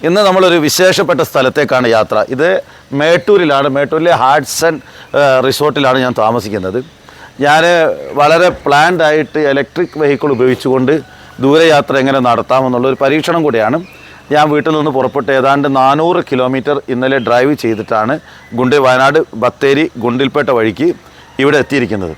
ഇന്ന് നമ്മളൊരു വിശേഷപ്പെട്ട സ്ഥലത്തേക്കാണ് യാത്ര. ഇത് മേട്ടൂരിലാണ്. മേട്ടൂരിലെ ഹാഡ്സൺ റിസോർട്ടിലാണ് ഞാൻ താമസിക്കുന്നത്. ഞാൻ വളരെ പ്ലാൻഡ് ആയിട്ട് ഇലക്ട്രിക് വെഹിക്കിൾ ഉപയോഗിച്ചുകൊണ്ട് ദൂരയാത്ര എങ്ങനെ നടത്താമെന്നുള്ളൊരു പരീക്ഷണം കൂടിയാണ്. ഞാൻ വീട്ടിൽ നിന്ന് പുറപ്പെട്ട് ഏതാണ്ട് 400 കിലോമീറ്റർ ഇന്നലെ ഡ്രൈവ് ചെയ്തിട്ടാണ് വയനാട് ബത്തേരി ഗുണ്ടിൽപേട്ട വഴിക്ക് ഇവിടെ എത്തിയിരിക്കുന്നത്.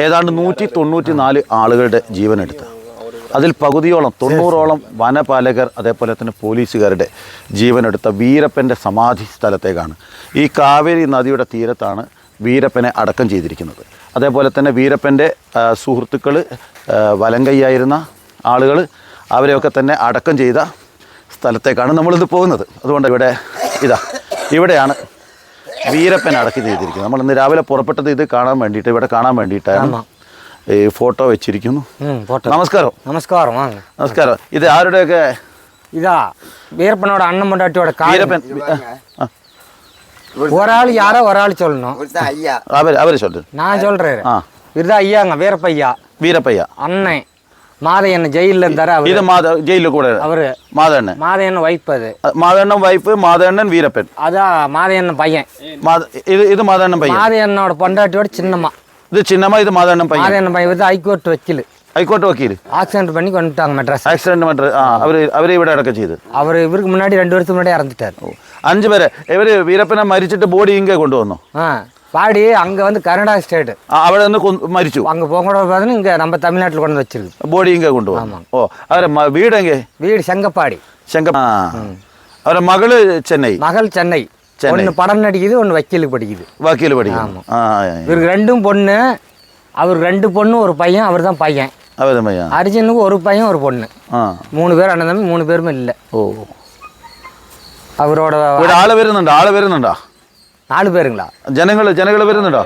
ഏതാണ്ട് 194 ആളുകളുടെ ജീവനെടുത്ത, അതിൽ പകുതിയോളം 90ഓളം വനപാലകർ അതേപോലെ തന്നെ പോലീസുകാരുടെ ജീവനെടുത്ത വീരപ്പൻ്റെ സമാധി സ്ഥലത്തേക്കാണ്. ഈ കാവേരി നദിയുടെ തീരത്താണ് വീരപ്പനെ അടക്കം ചെയ്തിരിക്കുന്നത്. അതേപോലെ തന്നെ വീരപ്പൻ്റെ സുഹൃത്തുക്കൾ, വലങ്കയ്യായിരുന്ന ആളുകൾ, അവരെയൊക്കെ തന്നെ അടക്കം ചെയ്ത സ്ഥലത്തേക്കാണ് നമ്മളിത് പോകുന്നത്. അതുകൊണ്ട് ഇവിടെയാണ് വീരപ്പൻ അടക്കി ചെയ്തിരിക്കുന്നത്. നമ്മൾ ഇന്ന് രാവിലെ പുറപ്പെട്ടത് ഇത് കാണാൻ വേണ്ടിയിട്ട്, ഇവിടെ കാണാൻ വേണ്ടിയിട്ടാണ് ഈ ഫോട്ടോ വെച്ചിരിക്കുന്നു. നമസ്കാരം. നമസ്കാരം. നമസ്കാരം. ഇത് ആരുടെയൊക്കെ? ഇതാ വീരപ്പനോட അണ്ണൻ പൊണ്ടാട്ടിയോட വീരപ്പൻ. ഒരാൾ யாரோ ഒരാൾ சொல்லணும். അവര് சொல்லு. நான் சொல்றேன். இதுதான் ஐயாங்க வீரப்பையா. வீரப்பையா அண்ணன் மாதையண்ணன் ஜெயிலில் இருந்தாரு. இது ஜெயிலில் கூட அவரு மாதண்ணன். மாதையண்ணன் வைஃப். அது மாதண்ணன் வைஃப், மாதண்ணன் வீரப்பன். அதான் மாதையண்ணன் பையன். இது மாதண்ணன் பையன். மாதையண்ணனோட பொண்டாட்டியோட சின்னம்மா. இது சின்னம்மா, இது மாதண்ணன் பையன். மாதையண்ணன் பையன் வந்து ஹைகோர்ட் வக்கீல். ഹൈക്കോർട്ട് വക്കീൽ. ആക്സിഡന്റ് பண்ணி കൊണ്ടിട്ടാங்க മെഡ്രാസ്. ആക്സിഡന്റ് അവരെ ഇവിടെ അടക്കം ചെയ്ത്. ഇവർക്ക് മുന്നാടി 2 വർഷം മുന്നേ ഇറന്നിട്ടാரு. 5 പേരെ. ഇവര് വീരപ്പനെ മരിച്ചിട്ട് ബോഡി ഇങ്ങ കൊണ്ടുവന്നു. பாடி அங்கே வந்து கர்நாடகா ஸ்டேட். അവിടെ നിന്ന് മരിച്ചു. அங்கே போகக்கூட பார்த்தீங்கன்னா இங்கே நம்ம தமிழ்நாட்டில் கொண்டு வச்சிருக்கு. ബോഡി ഇങ്ങ കൊണ്ടുവന്നു. ഓ, അവരെ വീട് എங்கே? வீடு செங்கப்பாடி. അവരെ മകള് ചെന്നൈ. மகள் சென்னை. ஒன்று படம் நடிக்குது, ஒன்று வக்கீலுக்கு படிக்குது. வக்கீல் படிக்குது. இவருக்கு 2 பொண்ணு. அவர் 2 பொண்ணு, ஒரு பையன். அவர் தான் பையன். அவர் தான் பையன். அர்ஜுனுக்கு ஒரு பையன், ஒரு பொண்ணு. 3 பேர் அண்ணன் தம்பி. 3 பேருமே இல்லை. ஓ, അവരോட ആള് വരുന്നുണ്ടോ? 4 പേരുங்களா? ജനങ്ങൾ വരുന്നുണ്ടോ?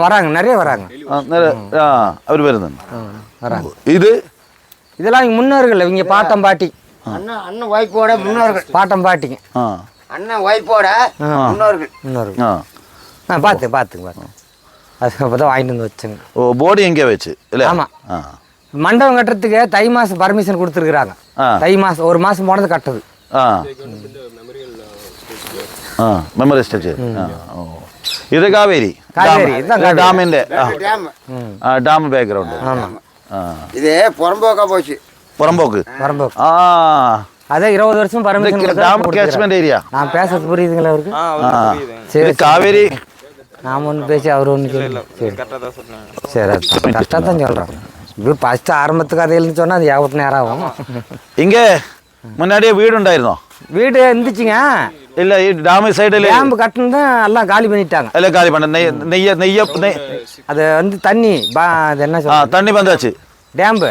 வராங்க, நிறைய வராங்க. അവർ വരുന്നുണ്ട്. வராங்க. இதெல்லாம் இவங்க முன்னோர்கள். இவங்க பாட்டம் பாட்டி. அண்ணன் வைஃபோட முன்னோர்கள். பாட்டம் பாட்டிங்க. அண்ணன் வைஃபோட முன்னோர்கள். பார்த்துங்க. அது அப்பதான் வாங்கிட்டு வந்து வச்சுங்க. ஓ, போடி எங்கே வச்சு? ஆமா, மண்டபம் கட்டுறதுக்கு தை மாசம் பர்மிஷன் கொடுத்துருக்குறாங்க. தை மாசம் 1 மாசம் போனது கட்டுது. Memory stage. ഇത് കാവേരി ഡാമിന്റെ ഡാം ബാക്ക്ഗ്രൗണ്ട്. ഇത് പുറമ്പോക്ക്. அதே 20 வருஷம் பர்மிஷன் ഡാം കാച്ച്മെന്റ് ഏരിയ. நான் பேசுறது புரியுதுங்களா அவருக்கு? சரி. காவேரி நாம ஒன்று பேசி அவர் ஒன்று சரி கரெக்டாக தான் சொல்கிறோம். இது ஃபஸ்ட்டு ஆரம்பத்துக்கு கதையில்னு சொன்னால் அது 50 நேரம் ஆகும். இங்கே முன்னாடியே வீடு உண்டாயிருந்தோ? வீடு இருந்துச்சுங்க. இல்லை, டேம் சைடில் டேம் கட்டணும் தான் எல்லாம் காலி பண்ணிட்டாங்க. எல்லாம் காலி பண்ண நெய்ய அது வந்து தண்ணி அது என்ன சொல்ல தண்ணி வந்தாச்சு. டேம்பு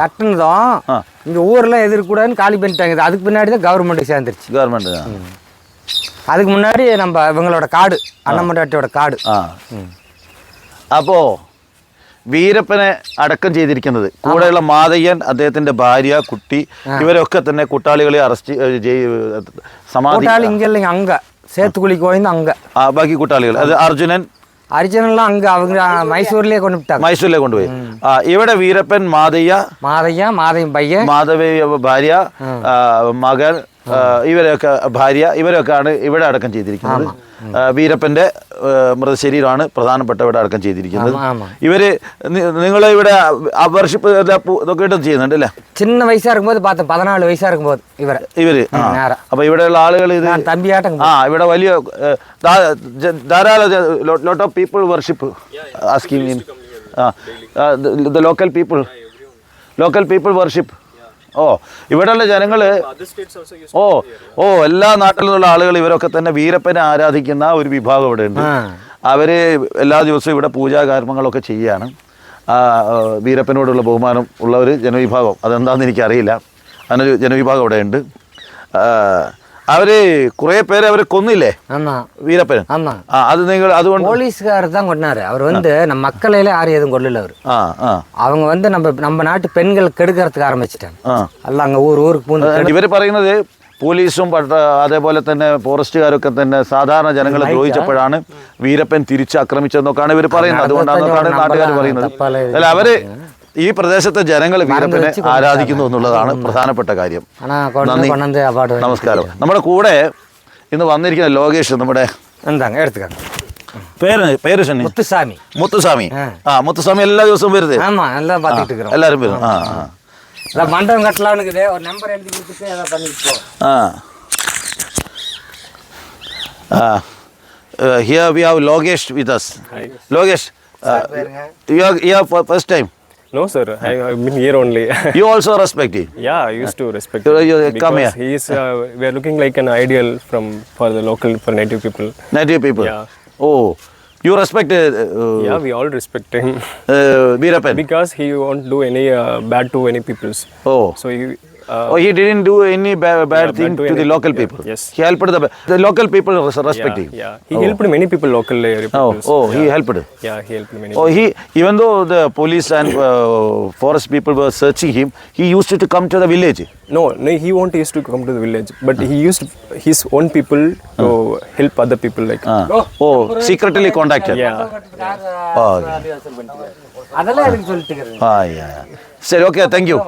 கட்டினதும் இங்கே ஊரெல்லாம் எதிர்க்கூடாதுன்னு காலி பண்ணிட்டாங்க. அதுக்கு பின்னாடி தான் கவர்மெண்ட்டுக்கு சேர்ந்துருச்சு. கவர்மெண்ட். அதுக்கு முன்னாடி நம்ம இவங்களோட காடு, അണ്ണമ്മണ്ടാട്ടിയോட കാട്. അപ്പോൾ വീരപ്പനെ അടക്കം ചെയ്തിരിക്കുന്നത് കൂടെയുള്ള മാതയ്യൻ, അദ്ദേഹത്തിന്റെ ഭാര്യ, കുട്ടി, ഇവരൊക്കെ തന്നെ കൂട്ടാളികളെ അറസ്റ്റ് സമാധി. ഇങ്ങല്ലെങ്കിൽ അങ്ക சேத்துக்குழிக்கு போயிருந்து அங்கே ബാക്കി കൂട്ടാളികൾ. അത് அர்ஜுனெல்லாம் அங்கே அவங்க மைசூர்லேயே கொண்டு விட்டாங்க. മൈസൂരിലേക്ക് കൊണ്ടുപോയി. ഇവിടെ വീരപ്പൻ, മാതയ്യൻ പയ്യൻ, മാധവ ഭാര്യ, മകൻ, ഇവരൊക്കെയാണ് ഇവിടെ അടക്കം ചെയ്തിരിക്കുന്നത്. വീരപ്പന്റെ മൃതശരീരമാണ് പ്രധാനപ്പെട്ട ഇവിടെ അടക്കം ചെയ്തിരിക്കുന്നത്. ഇവര് നിങ്ങളെ ഇവിടെ വർഷിപ്പ് ഇതൊക്കെ ഇട്ട് ചെയ്യുന്നുണ്ട് അല്ലേ? சின்ன வயசா இருக்கும்போது பார்த்தேன். 14 வயசா இருக்கும்போது ഇവര് അപ്പൊ ഇവിടെയുള്ള ആളുകൾ ഇത് തമ്പിയാട്ടം. ഇവിടെ വലിയ ധാരാളം lot of people worship asking in the local people worship. ഓ, ഇവിടെയുള്ള ജനങ്ങൾ എല്ലാ നാട്ടിൽ നിന്നുള്ള ആളുകൾ ഇവരൊക്കെ തന്നെ വീരപ്പനെ ആരാധിക്കുന്ന ഒരു വിഭാഗം ഇവിടെ ഉണ്ട്. അവർ എല്ലാ ദിവസവും ഇവിടെ പൂജാകർമ്മങ്ങളൊക്കെ ചെയ്യുകയാണ്. വീരപ്പനോടുള്ള ബഹുമാനം ഉള്ള ഒരു ജനവിഭാഗം, അതെന്താണെന്ന് എനിക്കറിയില്ല. അങ്ങനൊരു ജനവിഭാഗം അവിടെയുണ്ട്. അവർ കുറേ പേരെ അവർ കൊന്നില്ലേ വീരപ്പൻ? അത് നിങ്ങൾ അതുകൊണ്ട് போலீஸ்கார் தான் கொண்டாரு. அவர் நம்ம மக்களையில யாரும் எதுவும் கொல்லல. அவர் அவங்க நம்ம நாட்டு பெண்கள் கெடுக்கிறதுக்கு ஆரம்பிச்சிட்டாங்க. அல்ல அங்க ஊருக்கு பூந்து ഇവർ പറയുന്നത് പോലീസും അതേപോലെ തന്നെ ഫോറസ്റ്റുകാരൊക്കെ തന്നെ സാധാരണ ജനങ്ങളെ ദ്രോഹിച്ചപ്പോഴാണ് വീരപ്പൻ തിരിച്ചാക്രമിച്ചതെന്നൊക്കെയാണ് ഇവർ പറയുന്നത്. അതുകൊണ്ടാണ് നാട്ടുകാർ പറയുന്നത്. അല്ല, അവര് ഈ പ്രദേശത്തെ ജനങ്ങൾ വീരപ്പനെ ആരാധിക്കുന്നു എന്നുള്ളതാണ് പ്രധാനപ്പെട്ട കാര്യം. നന്ദി, നമസ്കാരം. നമ്മുടെ കൂടെ ഇന്ന് വന്നിരിക്കുന്ന ലോകേഷ്, നമ്മുടെ പേര് മുത്തുസ്വാമി. മുത്തുസ്വാമി എല്ലാ ദിവസവും വരുന്നത്? എല്ലാവരും വരും. மண்டபம் கட்டலாம்னு ஒரு நம்பர் எழுதி கொடுத்துட்டு அதை பண்ணிட்டு Here we have Logesh with us. Hi. Logesh, you are here for first time? No sir, I've been here only. You also respect him? Yeah, I used to respect him. You come here. He is, we are looking like an ideal for the local, for native people. Native people? Yeah. Oh, you respect? Yeah, we all respect him. Veerappan? Because he won't do any bad to any peoples. Oh. So he didn't do any bad thing to the local people? Yes. He helped the local people respect him? Yeah. He helped many people, local peoples. He helped? Yeah, he helped many people. Even though the police and forest people were searching him, he used to come to the village? No, he won't used to come to the village, but he used his own people to help other people like. Secretly contacted? Yeah. அதெல்லாம் எனக்கு சொல்லிட்டு ശരി, okay, thank you.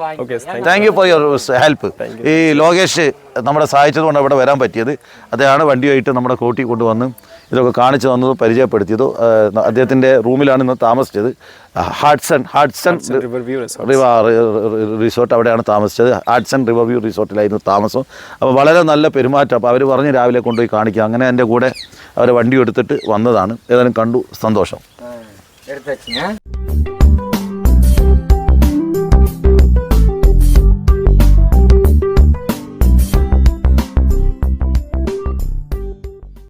Thank you for your help. ഈ ലോകേഷ് നമ്മളെ സഹായിച്ചതുകൊണ്ട് ഇവിടെ വരാൻ പറ്റിയത്. അദ്ദേഹമാണ് വണ്ടിയായിട്ട് നമ്മുടെ കോട്ടി കൊണ്ടുവന്ന് ഇതൊക്കെ കാണിച്ചു തന്നതും പരിചയപ്പെടുത്തിയതും. അദ്ദേഹത്തിൻ്റെ റൂമിലാണ് ഇന്ന് താമസിച്ചത്. ഹാഡ്സൺ റിസോർട്ട്, അവിടെയാണ് താമസിച്ചത്. ഹാഡ്സൺ റിവർ വ്യൂ റിസോർട്ടിലായിരുന്നു താമസം. അപ്പോൾ വളരെ നല്ല പെരുമാറ്റം. അപ്പോൾ അവർ പറഞ്ഞ് രാവിലെ കൊണ്ടുപോയി കാണിക്കുക. അങ്ങനെ എൻ്റെ കൂടെ അവർ വണ്ടി എടുത്തിട്ട് വന്നതാണ്. ഏതായാലും കണ്ടു, സന്തോഷം. എടുത്ത്